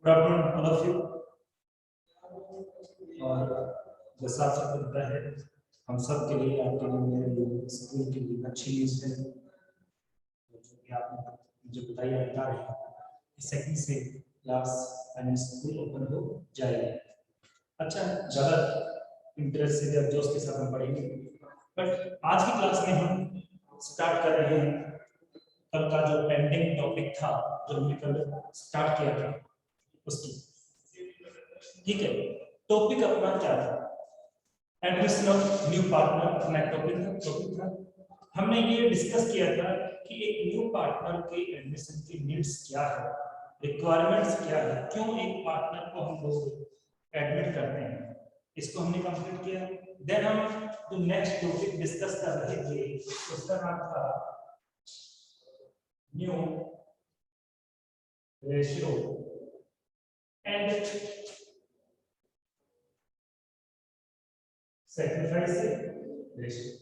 Good afternoon all of you. और जैसा आप सबको पता है, हम सब के लिए, आपके लिए, मेरे लिए, स्कूल के लिए अच्छी न्यूज़ है जो कि आपने मुझे बताइए बता रहे हैं कि सेकंड से क्लास यानी स्कूल ओपन हो जाएगा। अच्छा, ज़्यादा इंटरेस्ट से या जोश के साथ हम पढ़ेंगे, बट आज की क्लास में हम स्टार्ट कर रहे हैं कल का जो पेंडिंग टॉपिक था, जो हमने कल स्टार्ट किया था उसकी। ठीक है, टॉपिक अपना क्या था? एडमिशन ऑफ न्यू पार्टनर अपना टॉपिक था। हमने ये डिस्कस किया था कि एक न्यू पार्टनर के एडमिशन की नीड्स क्या है, रिक्वायरमेंट्स क्या है, क्यों एक पार्टनर को हम लोग एडमिट करते हैं, इसको हमने कंप्लीट किया। देन हम जो नेक्स्ट टॉपिक डिस्कस कर रहे थे उसका नाम था new ratio and sacrifice ratio.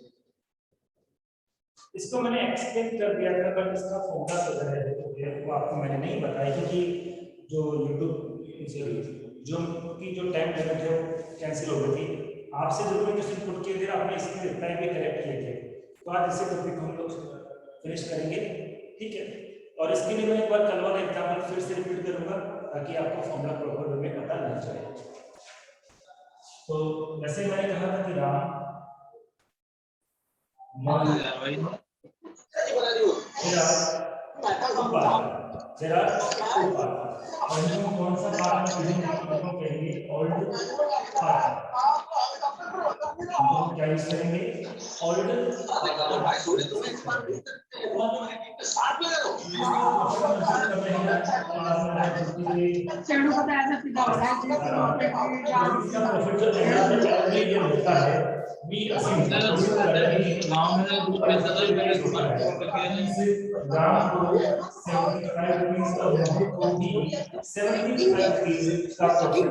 इसको मैंने एक्सप्लेन कर दिया था, बट इसका फॉर्मूला जो है वो आपको मैंने नहीं बताया, क्योंकि जो यूट्यूब जो टाइम लिमिट है वो कैंसिल हो गई थी। आपसे जो मैं क्वेश्चन पुट किए थे, आपने इसके रिप्लाई भी करेक्ट किए थे, तो आज इसे टॉपिक हम लोग फिनिश करेंगे। ठीक है, और इसके लिए मैं एक बार कल वाला एग्जाम्पल फिर से रिपीट करूंगा ताकि आपको फॉर्मूला प्रॉपर वे में पता लग जाए। तो वैसे मैंने कहा था कि राम कौन सा पार्टनर कहेंगे? Old partner. क्या यूज करेंगे? ओल्ड होता है। राम को 75 रुपीस और मोहन को भी 75 रुपीस का प्रॉफिट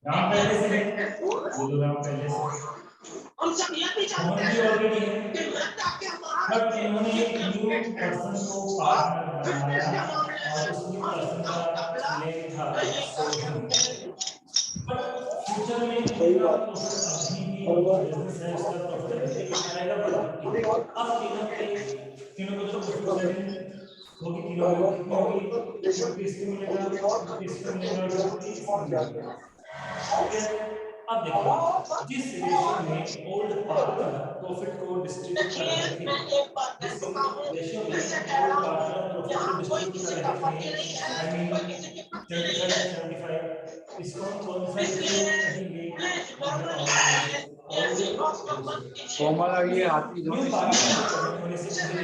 राम पहले से है, राम पहले से हम सब यह भी जानते हैं ऑलरेडी है, बट इन्होंने एक न्यू पर्सन को पार्टनर बनाया और उस न्यू पर्सन का नेम था सोहम। बट फ्यूचर में इनका प्रॉफिट अभी भी बिजनेस है, उसका प्रॉफिटेबिलिटी कितना रहेगा? 150। अब तीनों को जो प्रॉफिट शेयरिंग होगी, तीनों में कितनी होगी? 50 इसको मिलेगा, 50 इसको मिलेगा, 50 इसको मिलेगा। अब देखिए, जिस रेशियो में ओल्ड पार्टनर प्रॉफिट को डिस्ट्रीब्यूट कर रहे थे, जिस रेशियो में ओल्ड पार्टनर प्रॉफिट को डिस्ट्रीब्यूट कर रहे थे, आई मीन 75 इसको हम कौन सा रेशियो कहेंगे? फॉर्मूला ये आती है न्यू पार्टनर होने से पहले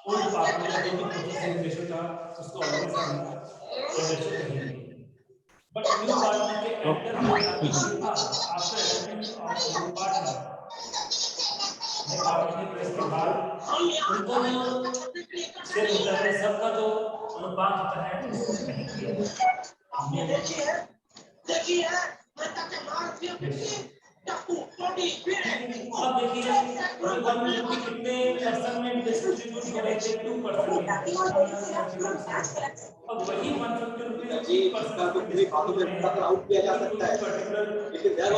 ओल्ड पार्टनर का जो भी प्रोफेसिंग रेशियो था उसको ऑलवेज हम रेशियो कहेंगे। But new partner के enter होने after entering of new partner, नए पार्टनर के इसके बाद उनका जो शेयर होता है, सबका जो अनुपात होता है उसको कहेंगे। हमने देखिए मैं तक मार दिया अब देखिए 150 कितने परसेंट में डिस्ट्रीब्यूट हो रहे थे? 2% में। अब वही 150 रुपए आउट किया जा सकता है, लेकिन ज्यादा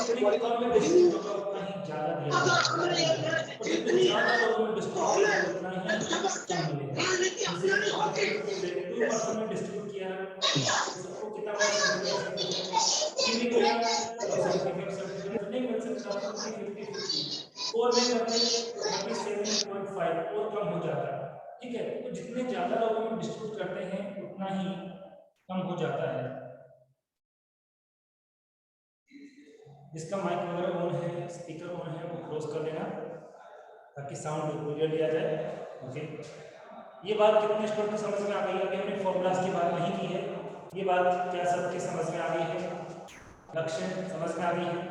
डिस्ट्रीब्यूट किया सबको कितना नहीं मिल सकता, 50-50 और में करते 37.5 और कम हो जाता है। ठीक है, तो जितने ज्यादा लोगों में डिस्ट्रीब्यूट करते हैं उतना ही कम हो जाता है। जिसका माइक वगैरह ऑन है, स्पीकर ऑन है, वो क्लोज कर देना ताकि साउंड क्लियरली आ जाए। ओके, ये बात कितने स्टूडेंट को समझ में आ गई? अभी हमने फॉर्मूलाज की बात नहीं की है, ये बात क्या सबके समझ में आ गई है? लक्ष्य समझ में आ गई है?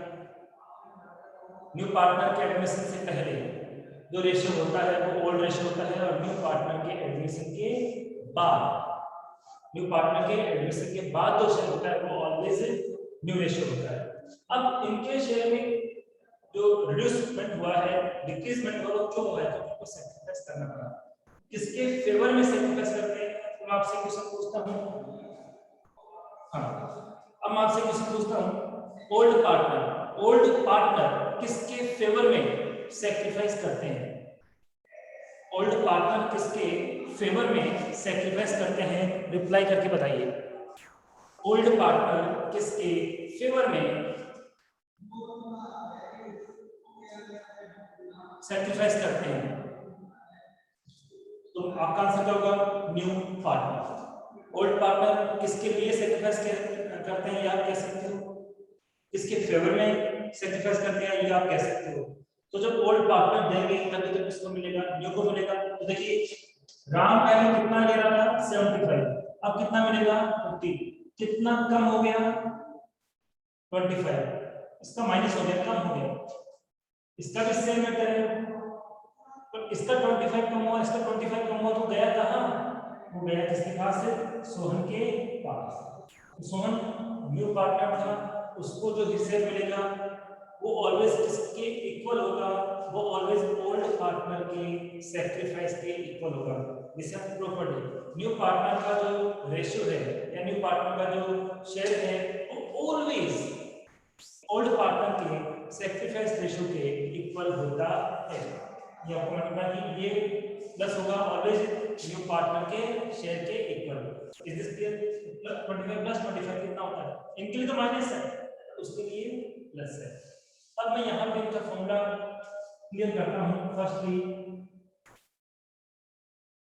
न्यू पार्टनर के एडमिशन से पहले जो रेशियो होता है वो ओल्ड रेशियो होता है, और न्यू पार्टनर के एडमिशन के बाद जो शेयर होता है वो ऑलवेज न्यू रेशियो होता है। अब इनके शेयर में जो रिड्यूसमेंट हुआ है, डिक्रीजमेंट हुआ, वो क्यों हुआ है? क्योंकि उनको सैक्रिफाइस करना पड़ा। किसके फेवर में सैक्रिफाइस करते हैं? तो मैं आपसे क्वेश्चन पूछता हूँ, हाँ, अब मैं आपसे क्वेश्चन पूछता हूँ, ओल्ड पार्टनर किसके फेवर में सैक्रिफाइस करते हैं? ओल्ड पार्टनर किसके फेवर में सैक्रिफाइस करते हैं? रिप्लाई करके बताइए। ओल्ड पार्टनर किसके फेवर में सैक्रिफाइस करते हैं? तो आपका आंसर क्या होगा? New partner. ओल्ड पार्टनर किसके लिए सैक्रिफाइस करते हैं, ये आप कह सकते हो। किसके फेवर में सैक्रिफाइस करते हैं, ये आप कह सकते हो। तो जब ओल्ड पार्टनर देंगे तभी तो किसको मिलेगा? न्यू को मिलेगा। तो देखिए, राम पहले कितना ले रहा था? 75, अब कितना मिलेगा? 50। कितना कम हो गया? 25। इसका माइनस हो गया, कम हो गया। इसका भी सेम मैटर है, तो इसका 25 कम हुआ, इसका 25 कम हुआ, तो गया कहाँ? वो गया किसके पास? सोहन के पास। तो सोहन न्यू पार्टनर था, उसको जो हिस्से मिलेगा वो ऑलवेज किसके इक्वल होगा? वो ऑलवेज ओल्ड पार्टनर के सैक्रिफाइस के इक्वल होगा। जिसे हम प्रॉपर्टी न्यू पार्टनर का जो रेशियो है या न्यू पार्टनर का जो शेयर है वो ऑलवेज ओल्ड पार्टनर के सैक्रिफाइस रेशियो के इक्वल होता है। ये आपको मानना कि ये प्लस होगा ऑलवेज न्यू पार्टनर के शेयर के equal. Is this clear? 25 plus 25 कितना होता है? इनके लिए तो माइनस है, उसके लिए प्लस है। अब मैं यहाँ पे इनका फॉर्मूला क्लियर करता हूँ। फर्स्टली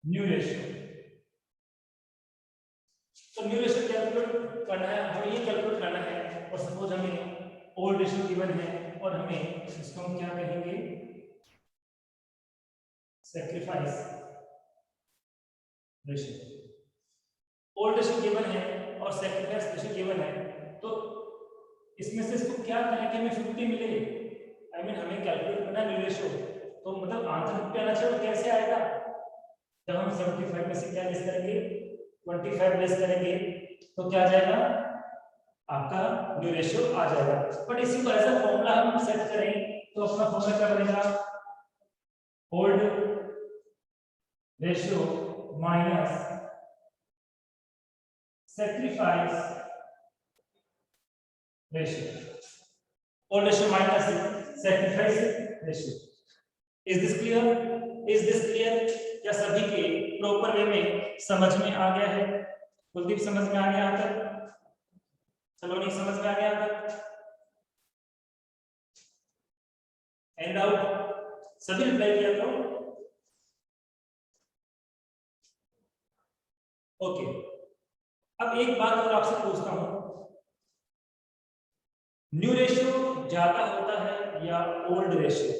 न्यू रेशियो, तो न्यू रेशियो कैलकुलेट करना है, हमें ये कैलकुलेट करना है। और सपोज हमें ओल्ड रेशियो गिवन है और हमें इसको हम क्या कहेंगे? Sacrifice ratio. Old ratio given है और सैक्रिफाइस रेशियो गिवन है, तो इसमें से इसको क्या करें कि हमें 50 मिले? आई मीन हमें कैलकुलेट करना न्यू रेशियो, तो मतलब आंसर 50 आना चाहिए। कैसे आएगा? जब हम 75 में से क्या लेस करेंगे? 25 लेस करेंगे, तो क्या आ जाएगा? आपका न्यू रेशियो आ जाएगा। बट इसी को ऐसा फॉर्मूला हम सेट करें तो अपना फॉर्मूला क्या बनेगा? Old ratio minus sacrifice ratio. Old ratio minus sacrifice ratio. Is this clear? Is this clear? क्या सभी के प्रॉपर वे में समझ में आ गया है? कुलदीप समझ में आ गया यहाँ तक? सलोनी समझ में आ गया यहाँ तक? एंड आउट सभी रिप्लाई किया करो। ओके, अब एक बात और आपसे पूछता हूं, न्यू रेशियो ज्यादा होता है या ओल्ड रेशियो?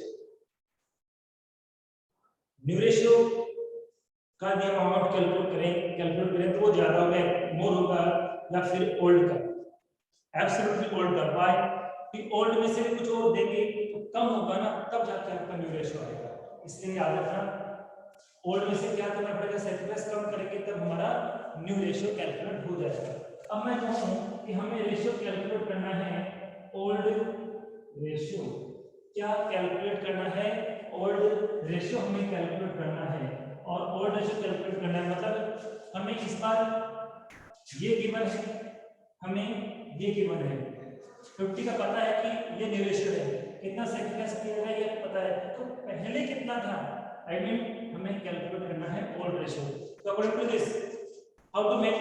न्यू रेशियो का भी हम अमाउंट कैलकुलेट करें तो वो ज्यादा होगा, मोर होगा, या फिर ओल्ड का? एब्सोल्युटली ओल्ड का। व्हाई? कि ओल्ड में से कुछ और देंगे तो कम होगा ना, तब जाके आपका न्यू रेशियो आएगा। इसलिए याद रखना, ओल्ड में से क्या करना पड़ेगा? सैक्रिफाइस कम करेंगे तब हमारा न्यू रेशियो कैलकुलेट हो जाएगा। अब मैं कहूं कि हमें रेशियो कैलकुलेट करना है ओल्ड रेशियो। क्या कैलकुलेट करना है? ओल्ड रेशियो हमें कैलकुलेट करना है। और ओल्ड रेशियो कैलकुलेट करना है मतलब हमें इस बार ये गिवन है, हमें ये गिवन है 50 का पता है कि ये न्यू रेशियो है, कितना सैक्रिफाइस किया गया ये पता है, तो पहले कितना था? आई मीन हमें कैलकुलेट करना है ओल्ड रेशियो। तो according to this how to make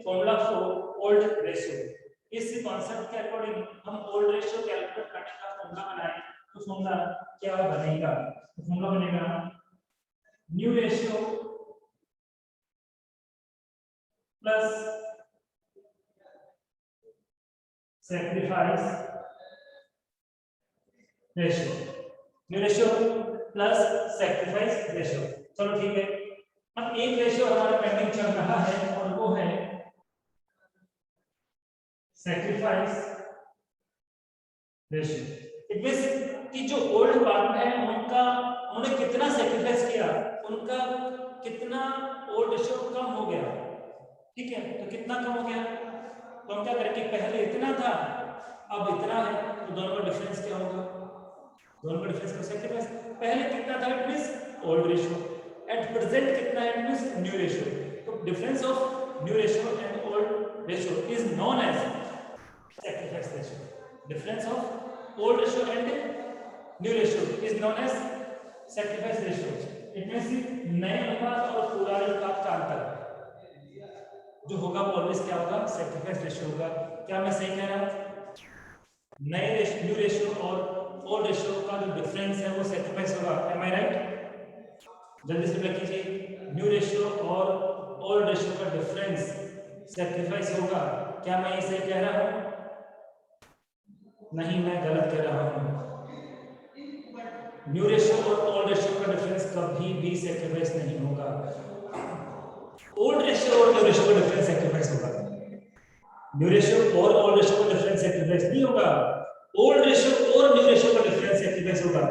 formula for old ratio? इस कॉन्सेप्ट के अकॉर्डिंग हम ओल्ड रेशियो कैलकुलेट करने का फॉर्मूला बनाएं, तो फॉर्मूला क्या बनेगा? तो फॉर्मूला बनेगा new ratio plus sacrifice ratio. New ratio plus sacrifice ratio. चलो ठीक है। अब एक रेशियो हमारा पेंडिंग चल रहा है और वो है सैक्रिफाइस रेशियो। इट मींस कि जो ओल्ड पार्टनर है उन्होंने कितना सैक्रिफाइस किया, उनका कितना ओल्ड रेशियो कम हो गया। ठीक है, तो कितना कम हो गया? तो हम क्या करेंगे, पहले इतना था अब इतना है, तो दोनों का डिफरेंस क्या होगा? दोनों का डिफरेंस को सेक्रीफाइस। पहले कितना था, it means old ratio, at present कितना है, इट मींस न्यू रेशियो। तो difference of new ratio and old ratio is known as sacrifice ratio. Difference of old ratio and new ratio is known as sacrifice ratio. It means नए अनुपात और पुराने अनुपात का अंतर जो होगा वो ऑलवेज क्या होगा, सेक्रीफाइस रेशियो होगा। क्या मैं सही कह रहा हूं? नए न्यू रेशियो और ओल्ड रेशियो का जो डिफरेंस है वो सेक्रीफाइस होगा। एम आई राइट? जल्दी से रिप्लाई कीजिए। न्यू रेशियो और ओल्ड रेशियो का डिफरेंस सेक्रीफाइस होगा। क्या मैं इसे कह रहा हूं? नहीं, मैं गलत कह रहा हूं। न्यू रेशियो और ओल्ड रेशियो का डिफरेंस कभी भी सेक्रीफाइस नहीं होगा। ओल्ड रेशियो और न्यू रेशियो का डिफरेंस सेक्रीफाइस होगा। न्यू रेशियो और ओल्ड रेशियो का डिफरेंस सेक्रीफाइस नहीं होगा। ओल्ड रेशियो और न्यू रेशियो का डिफरेंस सेक्रीफाइस होगा।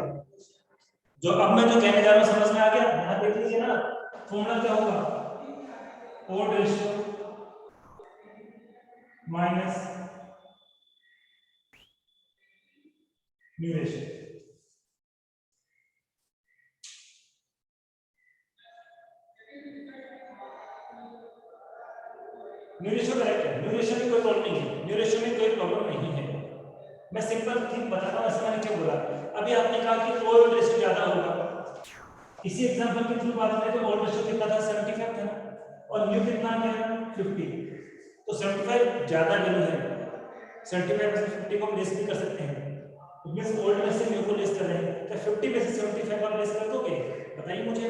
जो अब मैं जो कहने जा रहा हूं समझ में आ गया? यहां देख लीजिए ना, फॉर्मूला क्या होगा, old ratio minus new ratio. New ratio correct है, न्यू रेशियो में कोई प्रॉब्लम नहीं है, न्यू रेशियो में कोई प्रॉब्लम नहीं है। मैं सिंपल थिंग बताता हूं, ऐसा मैंने क्यों बोला। अभी आपने कहा कि ओल्ड रेशियो ज्यादा होगा, इसी एग्जांपल के थ्रू बात करें तो ओल्ड रेशियो कितना था, 75 था ना, और न्यू कितना है, 50। तो 75 ज्यादा वैल्यू है, 75 में से 50 को हम लेस भी कर सकते हैं। मींस ओल्ड में से न्यू को लेस कर रहे हैं, तो 50 में से 75 आप लेस कर दोगे? बताइए मुझे।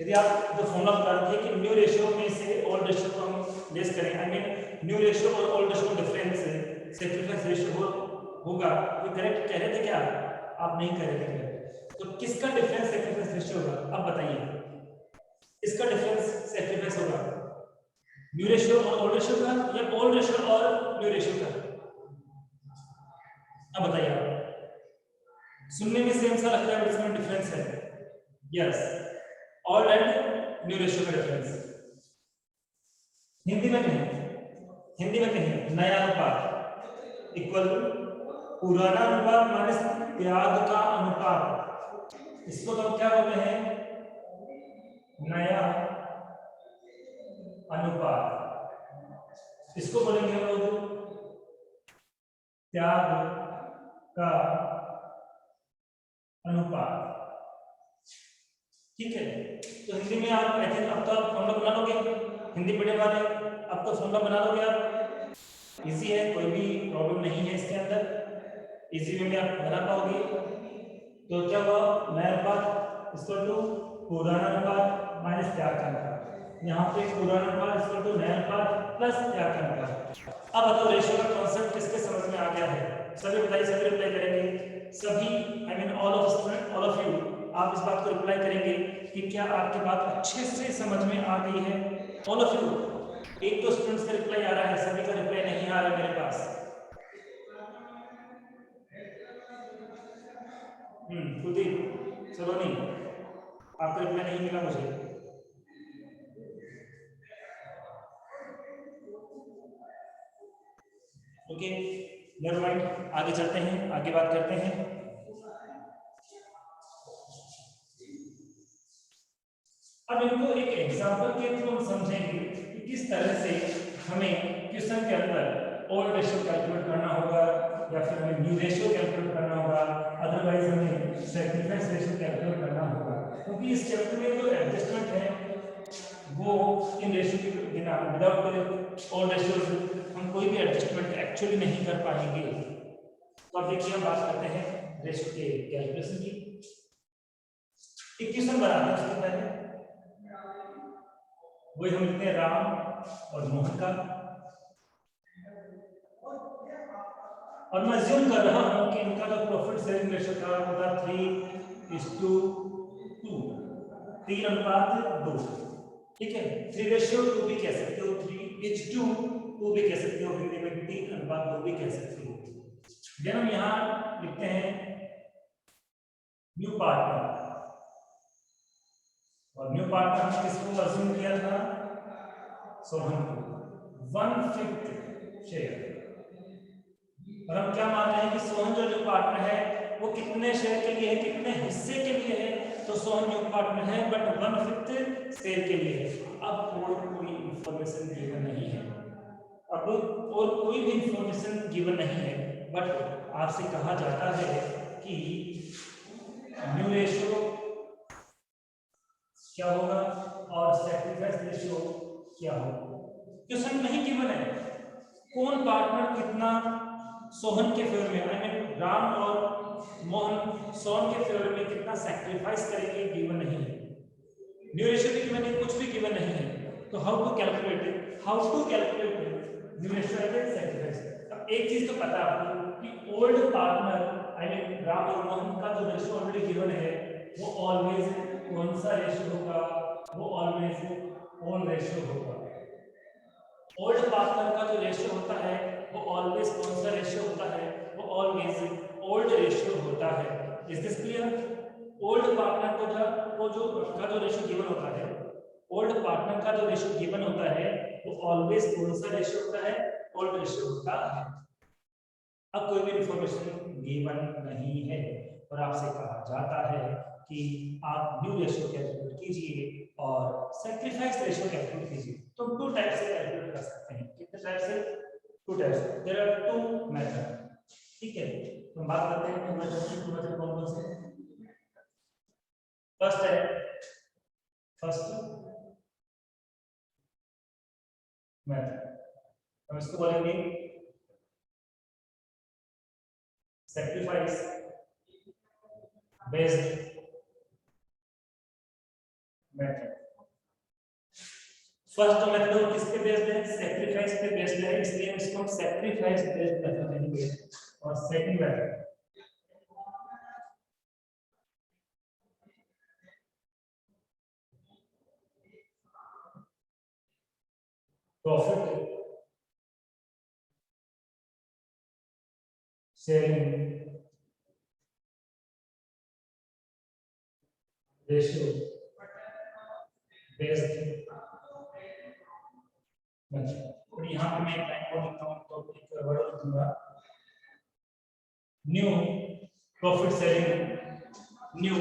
यदि आप जो फॉर्मूला बता रहे थे कि न्यू रेशियो में से ओल्ड रेशियो को हम लेस करें, आई मीन न्यू रेशियो और ओल्ड रेशियो का डिफरेंस सेक्रीफाइस रेशियो होगा, ये करेक्ट कह रहे थे क्या? आप नहीं कह रहे थे। तो किसका डिफरेंस सेक्रीफाइस रेशियो होगा? अब बताइए, इसका डिफरेंस सेक्रीफाइस होगा न्यू रेशियो और ओल्ड रेशियो का, या ओल्ड रेशियो और न्यू रेशियो का? अब बताइए आप, सुनने में सेम सा लगता है, इसमें डिफरेंस है। Yes, old and new ratio का डिफरेंस। हिंदी में कहें, हिंदी में कहें, नया अनुपात इक्वल पुराना अनुपात माइनस त्याग का अनुपात। इसको तो क्या बोलते हैं, नया अनुपात। इसको बोलेंगे हम लोग त्याग का अनुपात। ठीक है, तो हिंदी में आप आई थिंक अब तो आप फॉर्मूला बना लोगे, हिंदी मीडियम वाले अब तो फॉर्मूला बना लोगे आप। इजी है, कोई भी प्रॉब्लम नहीं है इसके अंदर, इजी वे में आप बना पाओगे। तो क्या हुआ, नया अनुपात इक्वल टू पुराना अनुपात माइनस त्याग का अनुपात। यहाँ पे पुराना अनुपात इक्वल टू नया अनुपात प्लस त्याग का अनुपात। अब बताओ रेशियो का कॉन्सेप्ट किसके समझ में आ गया है? सभी बताइए, सभी रिप्लाई करेंगे, सभी I mean all of student, all of you, आप इस बात को रिप्लाई करेंगे कि क्या आपकी बात अच्छे से समझ में आ गई है? All of you. एक तो स्टूडेंट्स का रिप्लाई आ रहा है, सभी का रिप्लाई नहीं आ रहा है मेरे पास। कुलदीप, सलोनी, आपका रिप्लाई नहीं मिला मुझे। ओके, नेवर माइंड, आगे चलते हैं, आगे बात करते हैं। अब इनको एक एग्जांपल के थ्रू हम समझेंगे कि किस तरह से हमें क्वेश्चन के अंदर ओल्ड रेशियो कैलकुलेट करना होगा, या फिर हमें न्यू रेशियो कैलकुलेट करना होगा, अदरवाइज हमें सेक्रीफाइस रेशियो कैलकुलेट करना होगा। क्योंकि इस चैप्टर में जो एडजस्टमेंट है वो इन रेशियो के बिना, विदाउट ओल्ड रेशियो हम कोई भी एडजस्टमेंट एक्चुअली नहीं कर पाएंगे। तो अब देखिए हम बात करते हैं रेशियो के कैलकुलेशन की। इक्वेशन बनाते हैं, उसके पहले वही हम लिखते हैं राम और मोहन का, और मैं अज्यूम कर रहा हूं कि इनका जो प्रॉफिट शेयरिंग रेशियो था वो था 3:2, 3:2। ठीक है, 3:2 भी कह सकते हो, 3:2 भी कह सकते हो, हिंदी में 3:2 भी कह सकते हो। देन हम यहां लिखते हैं न्यू पार्टनर, और न्यू पार्टनर हमने किसको अज्यूम किया था, सोहन को, 1/5 शेयर। और हम क्या मान रहे हैं कि सोहन जो न्यू पार्टनर है वो कितने शेयर के लिए है, कितने हिस्से के लिए है, तो सोहन न्यू पार्टनर है बट 1/5 शेयर के लिए है। अब और कोई इंफॉर्मेशन गिवन नहीं है, अब और कोई भी इंफॉर्मेशन गिवन नहीं है, बट आपसे कहा जाता है कि न्यू रेशियो क्या होगा और सैक्रिफाइस रेशियो क्या होगा। क्वेश्चन नहीं गिवन है कौन पार्टनर कितना सोहन के फेवर में, आई मीन राम और मोहन सोहन के फेवर में कितना सैक्रिफाइस करेंगे, गिवन नहीं है। न्यू रेशियो भी गिवन है, कुछ भी गिवन नहीं है, तो how to calculate new ratio and sacrifice. अब एक चीज तो पता है आपको कि old partner I mean Ram और मोहन का जो रेशियो ऑलरेडी गिवन है वो ऑलवेज कौन सा रेशियो होगा, वो ऑलवेज ओल्ड रेशियो होगा। ओल्ड पार्टनर का जो रेशियो होता है वो ऑलवेज कौन सा रेशियो होता है, वो ऑलवेज ओल्ड रेशियो होता है। Is this clear? Old partner को जो रेशियो गिवन होता है, ओल्ड पार्टनर का जो रेशियो गिवन होता है वो ऑलवेज कौन सा रेशियो होता है, ओल्ड रेशियो होता है। अब कोई भी इंफॉर्मेशन गिवन नहीं है और आपसे कहा जाता है कि आप न्यू रेशियो कैलकुलेट कीजिए और सैक्रिफाइस रेशियो कैलकुलेट कीजिए। तो टू टाइप से कैलकुलेट कर सकते हैं। कितने टाइप से? Two types. There are two method. ठीक है, तो हम बात करते हैं टू मेथड कौन कौन से। फर्स्ट मेथड हम इसको बोलेंगे sacrifice based method. First method किस पे बेस्ड है? सैक्रिफाइस पे बेस्ड है, इसलिए हम इसको सैक्रिफाइस बेस्ड मेथड कहेंगे। और second method profit sharing ratio based method. और यहाँ पे मैं एक लाइन और लिखता हूँ तो एक वर्ड लिखूंगा, न्यू प्रॉफिट शेयरिंग न्यू,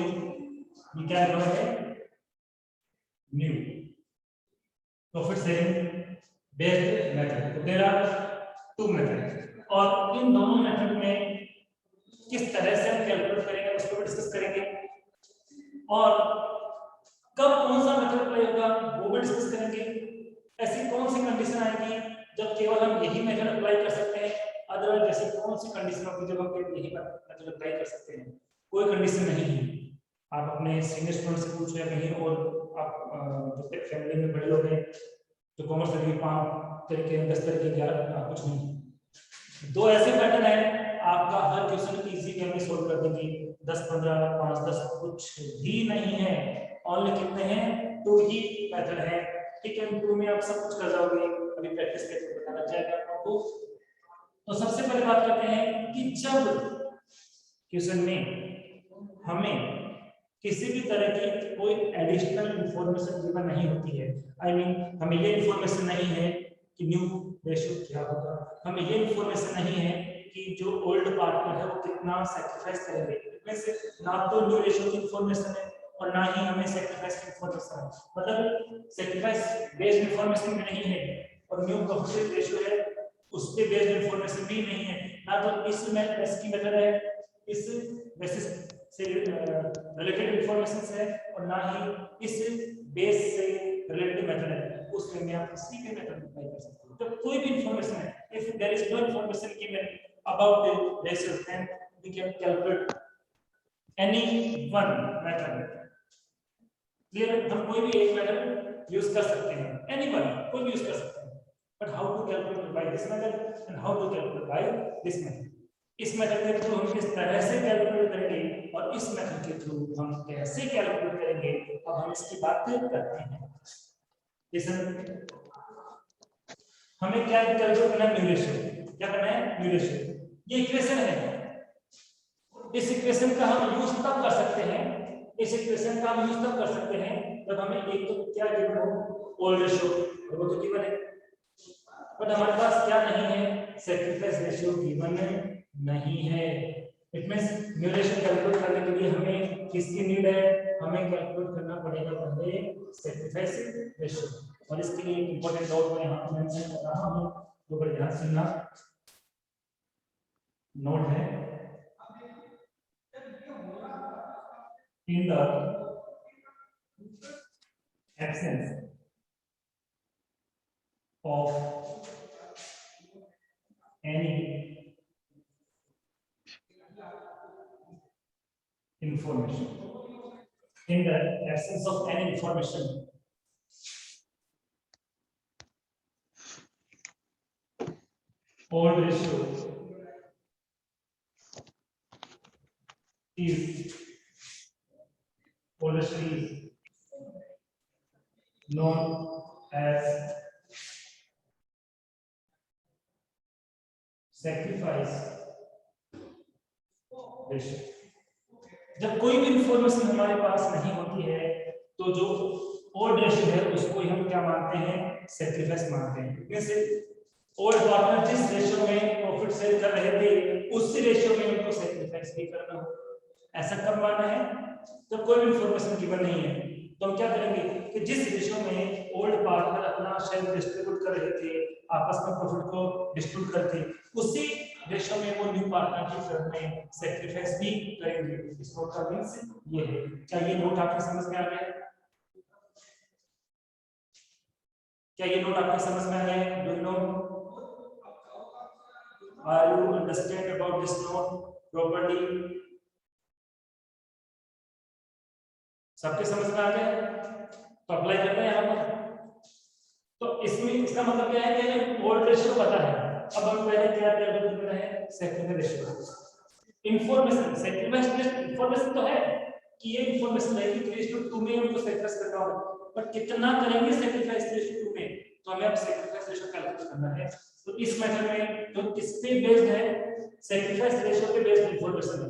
ये क्या है? New profit sharing based method. तो देयर आर टू मेथड और इन दोनों मेथड में किस तरह से हम कैलकुलेट करेंगे उसको भी डिस्कस करेंगे और कब कौन सा मेथड अप्लाई होगा वो भी डिस्कस करेंगे। ऐसी कौन सी कंडीशन आएगी जब केवल हम यही मेथड अप्लाई कर सकते हैं, अदरवाइज ऐसी कौन सी कंडीशन होगी जब हम केवल यही मेथड अप्लाई कर सकते हैं? कोई कंडीशन नहीं है। आप अपने सीनियर स्टूडेंट से पूछ रहे हैं कहीं, और आप जो फैमिली में बड़े लोग हैं तो कॉमर्स तरीके 5 तरीके 10 तरीके 11 कुछ नहीं। दो ऐसे पैटर्न है, आपका हर क्वेश्चन इजी वे में सोल्व कर देंगे। 10 15 5 10 कुछ भी नहीं है, ओनली कितने हैं? 2 ही मेथड है। ठीक है, 2 में आप सब कुछ कर जाओगे, अभी प्रैक्टिस करके पता लग जाएगा आपको। तो सबसे पहले बात करते हैं कि जब क्वेश्चन में हमें किसी भी तरह की कोई एडिशनल इंफॉर्मेशन गिवन नहीं होती है, आई मीन हमें ये इंफॉर्मेशन नहीं है कि न्यू रेशियो क्या होगा, हमें ये इंफॉर्मेशन नहीं है कि जो ओल्ड पार्टनर है वो कितना सैक्रिफाइस करेंगे, इनमें से ना तो न्यू रेशियो की इंफॉर्मेशन है और ना ही हमें सैक्रिफाइस की इंफॉर्मेशन है। मतलब सैक्रिफाइस बेस्ड इंफॉर्मेशन भी नहीं है और न्यू प्रॉफिट रेशियो है उस पे बेस्ड इंफॉर्मेशन भी नहीं है, ना तो इसकी मेथड है इस बेसिस से रिलेटेड इंफॉर्मेशन है और ना ही इस बेस से रिलेटेड मेथड है, उसमें मैं आप किसी भी मेथड अप्लाई कर सकते हो। तो कोई भी इंफॉर्मेशन है, if there is no information given about the ratio then we can calculate any one method. Clear? हम कोई भी एक मेथड यूज कर सकते हैं, एनी वन, कोई भी यूज कर सकते हैं, but how to calculate by this method and how to calculate by this method. इस मेथड के थ्रू हम किस तरह से कैलकुलेट करेंगे और इस मेथड के थ्रू हम कैसे कैलकुलेट करेंगे, अब हम इसकी बात करते हैं। लिसन, हमें क्या कैलकुलेट करना है? New ratio. क्या करना है? New ratio. ये इक्वेशन है, इस इक्वेशन का हम यूज तब कर सकते हैं, इस इक्वेशन का हम यूज तब कर सकते हैं जब हमें एक तो क्या गिवन हो? ओल्ड रेशियो, और वो तो गिवन है, बट हमारे पास क्या नहीं है? सैक्रिफाइस रेशियो गिवन नहीं है। It means new ratio calculate करने के लिए हमें किसकी नीड है, हमें कैलकुलेट करना पड़ेगा पहले सैक्रिफाइस रेशियो। और इसके लिए एक इंपॉर्टेंट नोट मैं यहां पे मेंशन कर रहा हूं, तो बड़े ध्यान से सुनना। नोट है in the absence of any information, in the absence of any information, old ratio is known as sacrifice ratio। जब कोई भी इंफॉर्मेशन हमारे पास नहीं होती है तो जो ओल्ड रेशियो है उसको हम क्या मानते हैं, सैक्रिफाइस मानते हैं। जैसे ओल्ड पार्टनर जिस रेशियो में प्रॉफिट सेल कर रहे थे उसी रेशियो में उनको सैक्रिफाइस भी करना हो। ऐसा कब मानना है, जब कोई भी इंफॉर्मेशन गिवन नहीं है तो हम क्या करेंगे कि जिस रेशियो में ओल्ड पार्टनर अपना शेयर डिस्ट्रीब्यूट कर रहे थे, आपस में प्रॉफिट को डिस्ट्रीब्यूट करके, उसी रेशियो में वो न्यू पार्टनर की फर्म में सैक्रिफाइस भी करेंगे। इस नोट का मींस ये है। क्या ये नोट आपको समझ में आ गया? क्या ये नोट आपको समझ में आ गया? Do you know, are you understand about this note properly? सबके समझ में आ गया तो अप्लाई करते हैं यहाँ पर। तो इसमें इसका मतलब क्या है कि ओल्ड रेशियो पता है, अब हम पहले क्या कैलकुलेट कर रहे हैं, sacrifice ratio. Information sacrifice information तो है कि ये इंफॉर्मेशन है कि रेशियो 2 में हमको सैक्रिफाइस करना होगा, बट कितना करेंगे सैक्रिफाइस रेशियो 2 में, तो हमें अब सैक्रिफाइस रेशियो कैलकुलेट करना है। तो इस मेथड में जो किस पे बेस्ड है, सैक्रिफाइस रेशियो पे बेस्ड इंफॉर्मेशन है।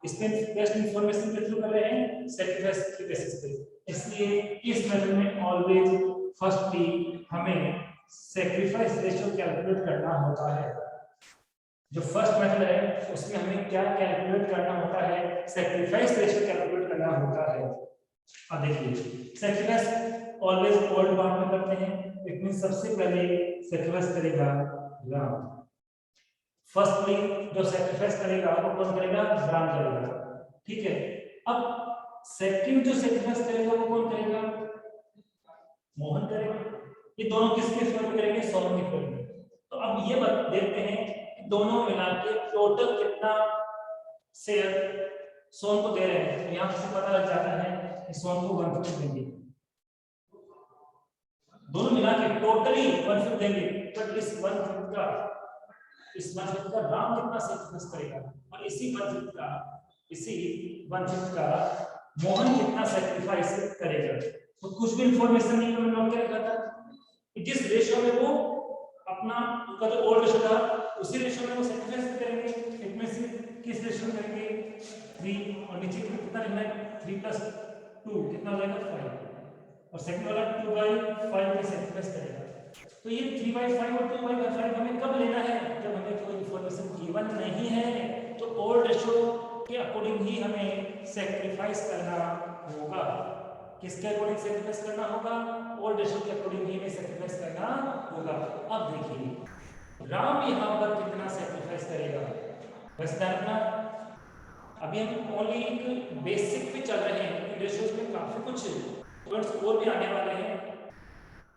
इसमें बेस्ट इंफॉर्मेशन के थ्रू कर रहे हैं सैक्रिफाइस के बेसिस पे, इसलिए इस मेथड में ऑलवेज फर्स्टली हमें सैक्रिफाइस रेशियो कैलकुलेट करना होता है। जो फर्स्ट मेथड है उसमें हमें क्या कैलकुलेट करना होता है, सैक्रिफाइस रेशियो कैलकुलेट करना होता है। अब देखिए सैक्रिफाइस ऑलवेज ओल्ड पार्ट में करते हैं, इट मींस सबसे पहले सैक्रिफाइस करेगा राम। फर्स्टली जो सैक्रिफाइस करेगा वो कौन करेगा, राम करेगा, ठीक है। अब सेकंड जो सैक्रिफाइस करेगा वो कौन करेगा, मोहन करेगा। ये दोनों किसके फेवर में करेंगे, सोन के फेवर में। तो अब ये देखते हैं कि दोनों मिला के टोटल कितना शेयर सोन को दे रहे हैं। तो यहां से पता लग जाता है कि सोन को 150 देंगे, दोनों मिला के टोटली 150 देंगे। बट इस 150 का राम कितना सैक्रिफाइस करेगा, और इसी 150 का मोहन कितना सैक्रिफाइस करेगा। तो कुछ भी इंफॉर्मेशन नहीं तो नोट क्या रखा था, जिस रेशियो में वो अपना उनका जो ओल्ड रेशियो था उसी रेशियो में वो सैक्रिफाइस करेंगे। इनमें से किस रेशियो में करेंगे, 3, और नीचे कितना लिखना है, 3 + 2 कितना हो जाएगा, 5, और सेकंड वाला 2/5 में सैक्रिफाइस करेगा। तो ये 3/5 और 2/5 हमें कब लेना है, जब हमें कोई इंफॉर्मेशन गिवन नहीं है, तो ओल्ड रेशियो के अकॉर्डिंग ही हमें सैक्रिफाइस करना होगा। किसके अकॉर्डिंग सैक्रिफाइस करना होगा, ओल्ड रेशियो के अकॉर्डिंग ही हमें सैक्रिफाइस करना होगा। अब देखिए राम यहाँ पर कितना सैक्रिफाइस करेगा, बस रखना। अभी हम ओनली एक बेसिक पे चल रहे हैं, रेशियोज में काफी कुछ पॉइंट्स और भी आने वाले हैं,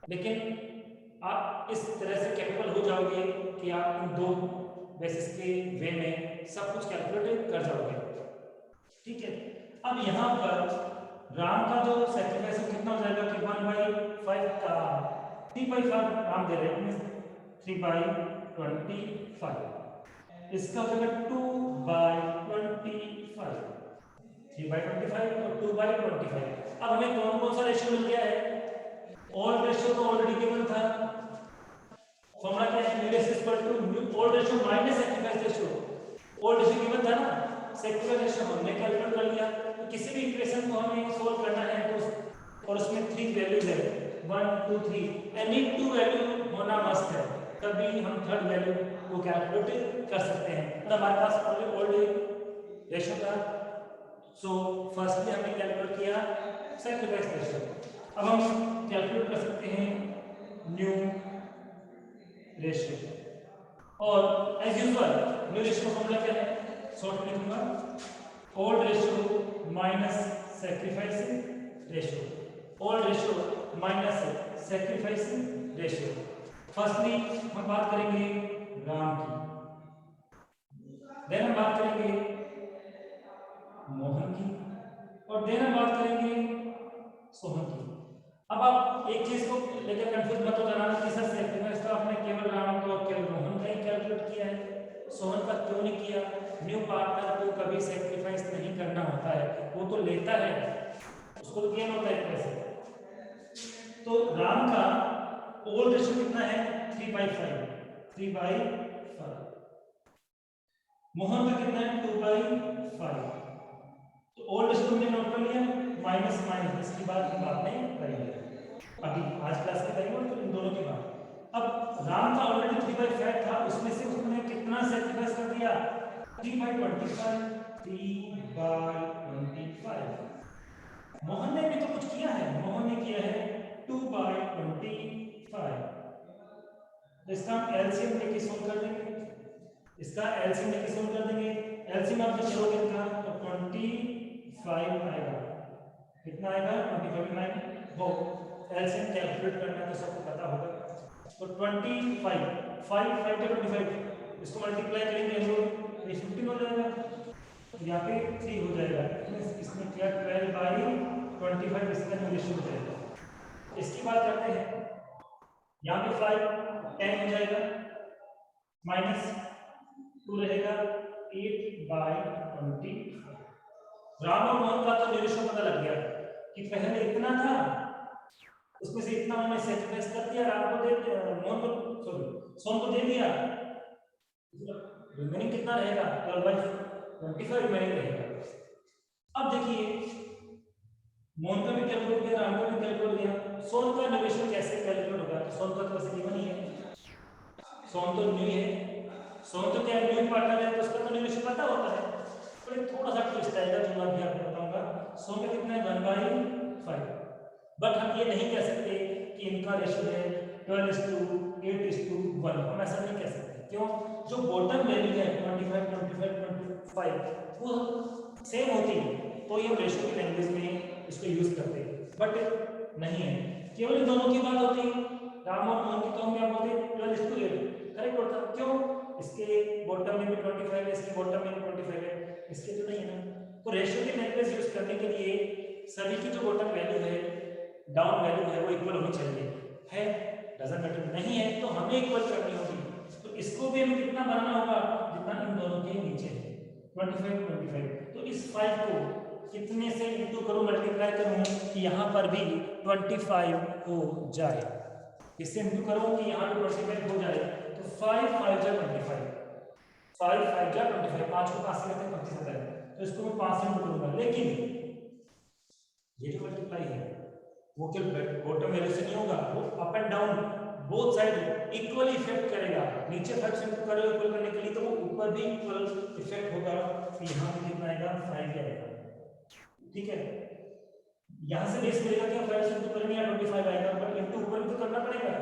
लेकिन आप इस तरह से कैपेबल हो जाओगे कि आप इन 2 बेसिस के वे में सब कुछ कैलकुलेट कर जाओगे, ठीक है। अब यहाँ पर राम का जो सैक्रिफाइस कितना हो जाएगा कि 1/5 का 3/5 राम दे रहे हैं, 3/25, इसका हो जाएगा 2/25, 3/25 और 2/25। अब हमें कौन सा रेशियो मिल गया है, ओल्ड रेशियो तो ऑलरेडी गिवन था, फॉर्मूला क्या है, new ratio equal to new old ratio minus sacrifice ratio. Old ratio given था ना, सैक्रिफाइस रेशियो हमने कैलकुलेट कर लिया। तो किसी भी इक्वेशन को हमें सोल्व करना है तो और उसमें 3 वैल्यूज है, 1 2 3, एनी 2 वैल्यू होना मस्ट है, तभी हम थर्ड वैल्यू को कैलकुलेट कर सकते हैं। तो हमारे पास ओल्ड रेशियो का। सो फर्स्टली हमने कैलकुलेट किया सैक्रिफाइस रेशियो। अब हम कैलकुलेट कर सकते हैं न्यू रेशियो, और एज यूजुअल न्यू रेशियो का फॉर्मूला क्या है, शॉर्ट में लिखूंगा old ratio minus sacrifice ratio, old ratio minus sacrifice ratio. Firstly हम बात करेंगे राम की, देन हम बात करेंगे मोहन की, और देन हम बात करेंगे सोहन की। अब आप एक चीज को लेकर कंफ्यूज मत हो जाना कि सर सैक्रिफाइस तो आपने केवल राम को और केवल मोहन का ही कैलकुलेट किया है, सोहन का क्यों नहीं किया। न्यू पार्टनर को कभी सैक्रिफाइस नहीं करना होता है, वो तो लेता है, उसको तो गेन होता है पैसे। तो राम का ओल्ड रेशियो कितना है 3/5, 3/5। मोहन का कितना है 2/5। तो ओल्ड रेशियो हमने नोट कर लिया, माइनस माइनस इसकी बात हम बाद में करेंगे, अभी आज क्लास में करेंगे तो इन दोनों की बात। अब राम का ऑलरेडी 3/5 था, उसमें से उसने कितना सैक्रिफाइस कर दिया 3/25, 3/25। मोहन ने भी तो कुछ किया है, मोहन ने किया है 2/25। तो इसका हम एलसीएम लेके सोल्व कर देंगे, इसका एलसीएम लेके सोल्व कर देंगे। एलसीएम आप जब करोगे इनका तो 25 आएगा, कितना आएगा 25 हो। एलसीएम कैलकुलेट करना तो सबको पता होगा। तो 25 5 के 25 इसको मल्टीप्लाई करेंगे हम लोग, ये 15 हो जाएगा, तो यहाँ पे 3 हो जाएगा। इसमें क्या 12/25 इसका रेशियो हो जाएगा। इसकी बात करते हैं, यहाँ पे 5 10 हो जाएगा, माइनस 2 रहेगा 8/25। राम और मोहन का तो रेशियो पता लग गया कि पहले इतना था, उसमें से इतना उन्होंने सैक्रिफाइस कर दिया, राम को दे मोहन को सोहन को दे दिया, रिमेनिंग कितना रहेगा 12/25 रिमेनिंग रहेगा। अब देखिए मोहन का भी कैलकुलेट हो गया, राम का भी कैलकुलेट हो गया, सोहन का रेशियो कैसे कैलकुलेट होगा। तो सोहन का तो वैसे गिवन ही है, सोहन तो न्यू है, सोहन तो क्या न्यू पार्टनर है, तो उसका तो रेशियो पता होता है। पर थोड़ा सा ट्विस्ट आएगा जो मैं अभी आपको बताऊंगा। सोहन का कितना है 1/5, बट हम ये नहीं कह सकते कि इनका रेशियो है 12:8:1, हम ऐसा नहीं कह सकते। क्यों, जो बॉटम वैल्यू है 25 वो सेम होती है, तो ये रेशियो की लैंग्वेज में इसको यूज करते हैं, बट नहीं है, केवल इन दोनों की बात होती है। राम और मोहन की तो हम क्या बोलते हैं 12:8 करेक्ट होता है। क्यों, इसके बॉटम में भी 25 है, इसके बॉटम में भी 25 है, इसके तो नहीं है ना। तो रेशियो की लैंग्वेज यूज करने के लिए सभी की जो बॉटम वैल्यू है, डाउन वैल्यू है, वो इक्वल होनी चाहिए, है डजंट मैटर, नहीं है तो हमें इक्वल करनी होगी। तो इसको भी हमें कितना बनाना होगा जितना इन दोनों के नीचे है 25। तो इस 5 को कितने से इंटू करूं, मल्टीप्लाई करूं कि यहां पर भी 25 हो जाए, इससे इंटू करूं कि यहां पे 25 हो जाए। तो 5 5 जा 25, 5 5 जा 25, 5 को 5 से करते 25 आता है, तो इसको मैं 5 से इंटू करूंगा। लेकिन ये जो मल्टीप्लाई है वो केवल बॉटम वैल्यू से नहीं होगा, वो up and down both side equally effect करेगा। नीचे 5 से इंटू करेगा इक्वल करने के लिए, तो वो ऊपर भी इक्वल इफेक्ट होगा। तो यहाँ पे कितना आएगा 5 आएगा, ठीक है। यहाँ से बेस मिलेगा क्या 5 से इंटू करेंगे 25 आएगा, बट इंटू ऊपर तो करना पड़ेगा।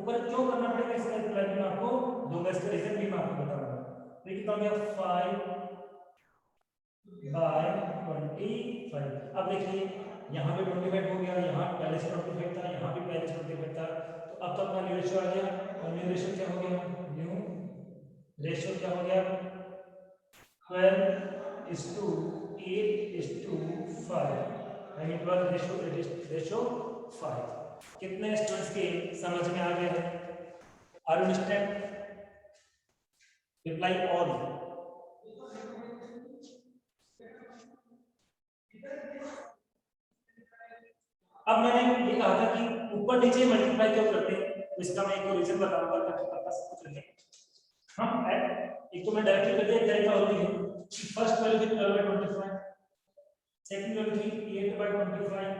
ऊपर क्यों करना पड़ेगा इसका रिप्लाई में आपको दूंगा, इसका रीजन भी मैं आपको बताऊंगा। तो कितना हो गया 5/25। अब देखिए यहाँ पे 25 हो गया, यहाँ पहले से 25 था, यहाँ भी पहले से 25 था, तो अब तो अपना न्यू रेशियो आ गया। और न्यू रेशियो क्या हो गया, न्यू रेशियो क्या हो गया 12:8:5, यानी 12:8:5। कितने स्टूडेंट्स के समझ में आ गया है, are you understand, reply all. अब मैंने ये कहा था कि ऊपर नीचे मल्टीप्लाई क्यों करते हैं, तो इसका मैं एक रीजन बताऊंगा ताकि आपका सब कुछ रहे। हम एक तो मैं डायरेक्टली कर दिया, एक तरीका और भी है कि फर्स्ट वैल्यू थी 12/25, सेकंड वैल्यू थी 8/25,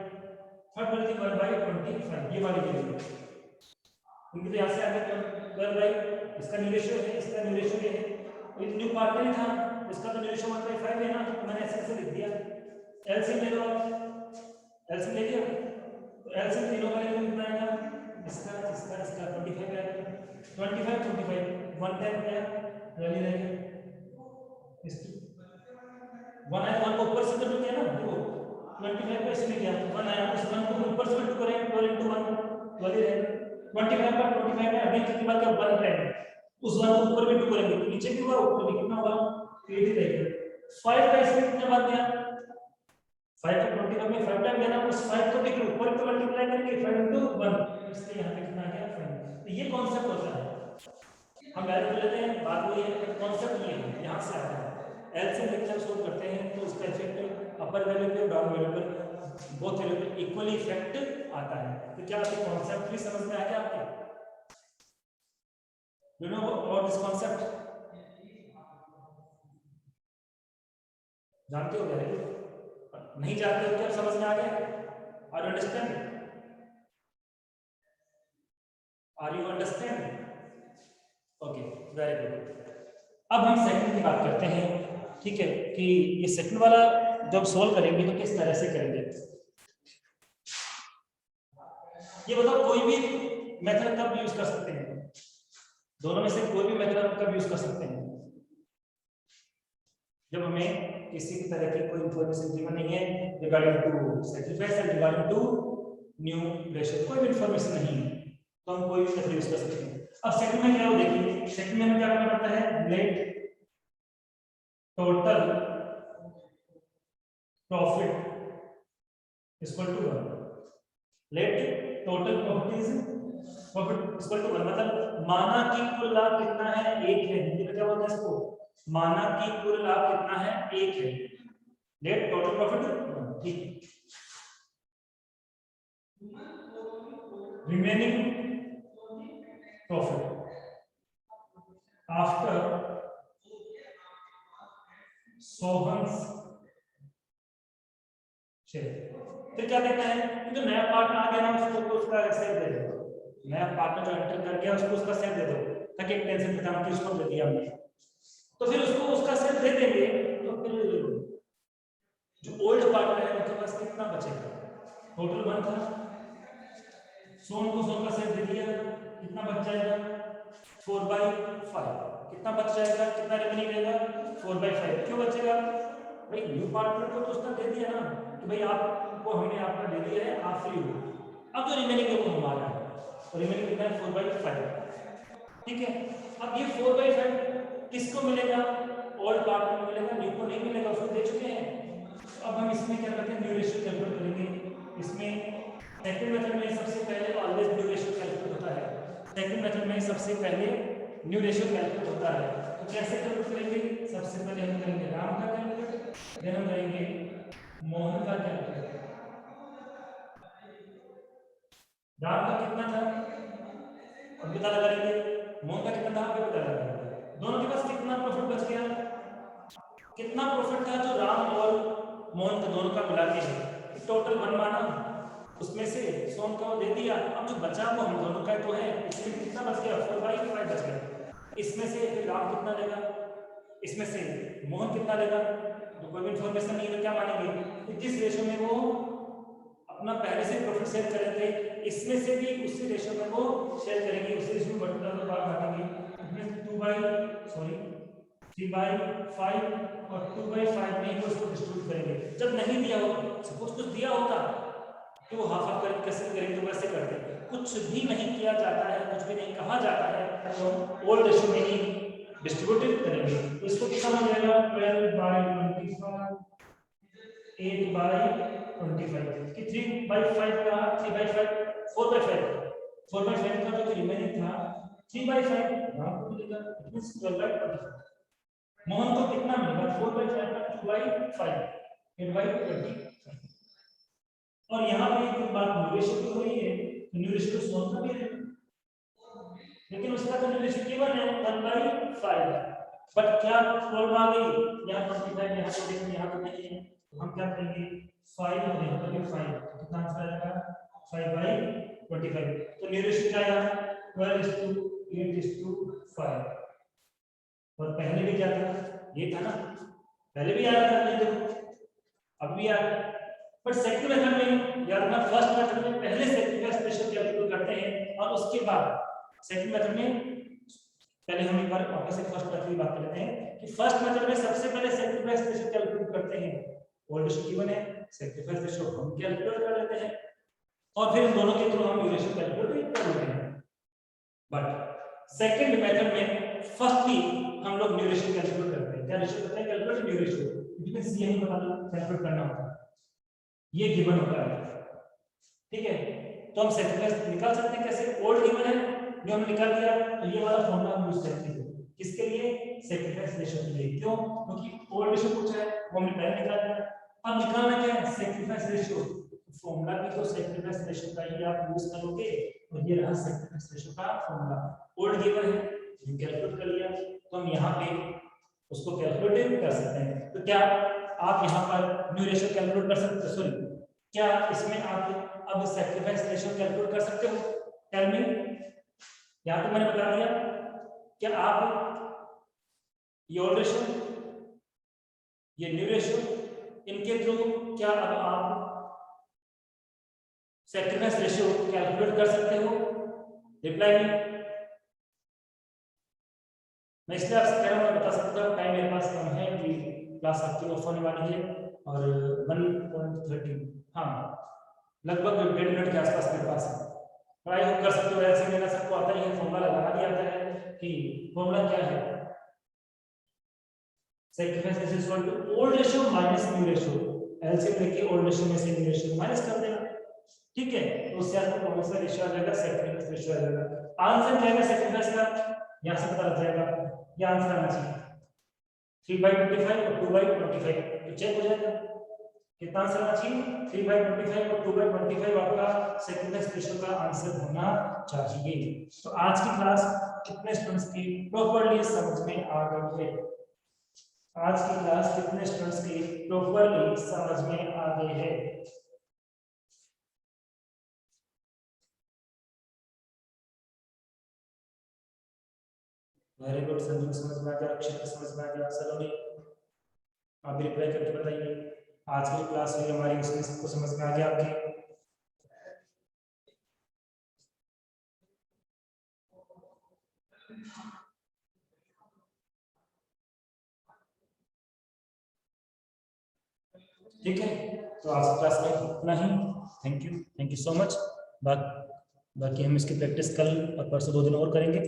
थर्ड वैल्यू थी 1/25, ये वाली वैल्यू उनकी तो यहाँ से आ गया 12 बाई, इसका न्यू रेशियो है, इसका न्यू रेशियो ये है, तो न्यू पार्टनर था इसका तो रेशियो 1/5 है ना, तो मैंने ऐसे लिख दिया। एलसीएम ले लो, एलसीएम ले लिया, तो एलसीएम तीनों का लेंगे कितना आएगा, इसका 25 आएगा, 25 1 टाइम क्या वैल्यू रहेगी, इसकी 1 आया, 1 को ऊपर से मल्टीप्लाई किया ना, देखो 25 को इसमें किया, 1 आया, उस 1 को ऊपर से मल्टीप्लाई करें, 12 into 1 12 रहेगा, 25 पर 25 में अभी कितनी बार क्या 1 रहेगा, उस 1 को ऊपर में 2 करेंगे, तो नीचे भी हुआ ऊपर भी कितना होगा 8 ही रहेगा। 5 का इसमें कितना बार गया, 5 को 25 में 5 टाइम देना, उस 5 को देखो ऊपर पे मल्टीप्लाई करेंगे 5 into 1, इसलिए यहाँ पे कितना आ गया 5। तो ये कॉन्सेप्ट होता है, हम वैल्यू लेते हैं, बात वही है, कॉन्सेप्ट ये है, यहाँ से आता है। एलसीएम लेक्चर सोल्व करते हैं तो उसका इफेक्ट अपर वैल्यू पे डाउन वैल्यू पर बोथ वैल्यू पे इक्वली इफेक्ट आता है। तो क्या आपको कॉन्सेप्ट भी समझ में आ गया आपके? You know about this concept, जानते हो क्या? नहीं जानते हो क्या समझ में आ गया? Are you understand? Are you understand? Okay, very good. अब हम सेकंड की बात करते हैं, ठीक है, कि ये सेकंड वाला जब सॉल्व करेंगे तो किस तरह से करेंगे। ये बताओ कोई भी मेथड कब यूज कर सकते हैं, दोनों में से कोई भी मेथड हम कब यूज कर सकते हैं? जब हमें किसी भी तरह की कोई इंफॉर्मेशन गिवन नहीं है regarding to sacrifice and regarding to new ratio, कोई भी इंफॉर्मेशन नहीं है तो हम कोई भी मेथड यूज कर सकते हैं। अब सेकंड में क्या हो देखिए, सेकंड में हमें क्या करना पड़ता है, let total profit equal to 1, let total profit is profit equal to 1, मतलब माना कि कुल लाभ कितना है 1 है, हिंदी में क्या बोलते हैं इसको, माना कि कुल लाभ कितना है 1 है, लेट टोटल प्रॉफिट, ठीक, remaining profit after Sohan's share. फिर क्या देखना है कि जो नया पार्टनर आ गया ना उसको तो उसका शेयर दे दो, नया पार्टनर जो एंटर कर गया उसको उसका शेयर दे दो, ताकि एक टेंशन खत्म की उसको दे दिया हमने, तो फिर उसको उसका शेयर दे देंगे, तो फिर जो ओल्ड पार्टनर है उनके पास कितना बचेगा, टोटल 1 था, सोन को सोन का शेयर दे दिया, कितना बच जाएगा 4/5, कितना बच जाएगा, कितना रिमेनिंग रहेगा 4/5, क्यों बचेगा भाई, न्यू पार्टनर को तो उसका दे दिया ना कि भाई आपको हमने आपका दे दिया है, आप फ्री हो, अब जो रिमेनिंग है वो हमारा है, तो रिमेनिंग कितना है 4/5, ठीक है। अब ये 4/5 किसको मिलेगा, ओल्ड पार्टनर को मिलेगा, न्यू को नहीं मिलेगा, उसको दे चुके हैं। तो अब हम इसमें क्या करते हैं, न्यू रेशियो कैलकुलेट करेंगे। इसमें सेकंड मेथड में सबसे पहले ऑलवेज न्यू रेशियो कैलकुलेट होता है, सेकंड मेथड में सबसे पहले न्यू रेशियो कैलकुलेट होता है, तो कैसे कैलकुलेट करेंगे, सबसे पहले हम करेंगे राम का कैलकुलेट, फिर हम करेंगे मोहन का कैलकुलेट। राम का कितना था अब पता लगाएंगे, मोहन का कितना था अब पता लगाएंगे, दोनों के पास कितना प्रॉफिट बच गया, कितना प्रॉफिट था जो राम और मोहन का दोनों का मिला के है, टोटल 1 माना, उसमें से सोन का दे दिया, अब जो बचा वो हम दोनों का तो है, इसमें कितना बच गया 4/5 बच गया, इसमें से फिर राम कितना लेगा, इसमें से मोहन कितना लेगा, तो कोई भी इंफॉर्मेशन नहीं है तो क्या मानेंगे कि जिस रेशियो में वो अपना पहले से प्रॉफिट शेयर कर रहे थे, इसमें से भी उसी रेशियो में वो शेयर करेंगे, उसी रेशियो में बटन बार काटेंगे, इसमें 3/5 और 2/5 में ही उसको डिस्ट्रीब्यूट करेंगे। जब नहीं दिया होगा, सपोज कुछ दिया होता तो वो हाफ हाफ करके कैसे करेंगे, तो वैसे करते हैं, कुछ भी नहीं किया जाता है, कुछ भी नहीं कहा जाता है, तो ओल्ड रेशियो में ही डिस्ट्रीब्यूट करेंगे, तो इसको कितना हो जाएगा 12/25 8/25 कि 3/5 का 3/5 4/5 का जो रिमेनिंग था 3/5 यहां को मिलेगा, इट मींस 12/25, मोहन को कितना मिलेगा 4/5 का 2/5 8/25, और यहाँ पे एक बात न्यू रेशियो की हो रही है, तो न्यू रेशियो सोन का भी है, लेकिन उसका तो न्यू रेशियो केवल है 1/5, बट क्या प्रॉब्लम आ गई, यहाँ 25 यहाँ पे देखिए यहाँ पे नहीं है, तो हम क्या करेंगे 5 और यहाँ पर भी 5, कितना आंसर आएगा 5/25, तो न्यू रेशियो क्या आया 12:8:5, और पहले भी क्या था ये था ना, पहले भी आ रहा था, ये देखो अब भी आ रहा है। बट सेकंड मेथड में या फर्स्ट मेथड में पहले सेक्रीफाइस रेशियो कैलकुलेट करते हैं और उसके बाद सेकंड मेथड में, पहले हम एक बार वापस से फर्स्ट मेथड की बात कर लेते हैं कि फर्स्ट मेथड में सबसे पहले सेक्रीफाइस रेशियो कैलकुलेट करते हैं, ओल्ड रेशियो गिवन है, सेक्रीफाइस रेशियो हम कैलकुलेट कर लेते हैं और फिर इन दोनों के थ्रू हम रेशियो कैलकुलेट कर लेते हैं। बट सेकंड मेथड में फर्स्टली हम लोग न्यू रेशियो कैलकुलेट करते हैं। क्या रेशियो करते हैं? Calculate new ratio, it means ये हमें पता कैलकुलेट करना होता है, ये गिवन होता है, ठीक है। तो हम सेक्रीफाइस निकाल सकते हैं कैसे? ओल्ड गिवन है जो हमने निकाल दिया, तो ये वाला फॉर्मूला हम यूज करते हैं किसके लिए? सेक्रीफाइस रेशियो के लिए। क्यों? क्योंकि ओल्ड रेशियो पूछा है, वो हमने पहले निकाल दिया। अब निकालना क्या है? Sacrifice ratio. फॉर्मूला भी तो सेक्रीफाइस रेशियो का ही आप यूज करोगे, और ये रहा सेक्रीफाइस रेशियो का फॉर्मूला। ओल्ड गिवन है, ये कैलकुलेट कर लिया, तो हम यहाँ पे उसको कैलकुलेट कर सकते हैं। तो क्या आप यहाँ पर न्यू रेशियो कैलकुलेट कर सकते हो? सॉरी, क्या इसमें आप अब सैक्रिफाइस रेशियो कैलकुलेट कर सकते हो? Tell me. यहाँ तो मैंने बता दिया, क्या आप ये ओल्ड रेशियो, ये न्यू रेशियो, इनके थ्रू क्या अब आप सैक्रिफाइस रेशियो कैलकुलेट कर सकते हो? Reply me. मैं इसलिए आपसे कह रहा हूँ, मैं बता सकता हूँ, टाइम मेरे पास कम है कि क्लास आपकी ऑफ होने वाली है और 1:30, हाँ लगभग 1.5 मिनट के आसपास मेरे पास है। ट्राई आप कर सकते हो, ऐसे मेरा सबको आता ही है, फॉर्मूला लगाना भी आता है कि फॉर्मूला क्या है, sacrifice ratio equal to old ratio minus new ratio. LCM लेके ओल्ड रेशियो में से न्यू रेशियो माइनस कर देना, ठीक है। तो उससे आपको कौन सा रेशियो आ जाएगा? सैक्रिफाइस रेशियो आ जाएगा। आंसर क्या है सैक्रिफाइस का? यहां से पता लग जाएगा, ये आंसर आना चाहिए 3/25 और 2/25, तो चेक हो जाएगा कितना आंसर आना चाहिए। 3/25 और 2/25 आपका सैक्रिफाइस रेशियो का आंसर होना चाहिए। तो आज की क्लास कितने स्टूडेंट्स की प्रॉपर्ली समझ में आ गई है? आज की क्लास कितने स्टूडेंट्स की प्रॉपर्ली समझ में आ गई है? वेरी गुड संजीव, समझ में आ गया, अक्षर समझ में आ गया, सलोनी आप भी रिप्लाई करके बताइए। आज की क्लास में हमारी उसमें सबको समझ में आ गया आपके? ठीक है, तो आज की क्लास में इतना ही। Thank you so much. बाकी हम इसकी प्रैक्टिस कल और परसों 2 दिन और करेंगे।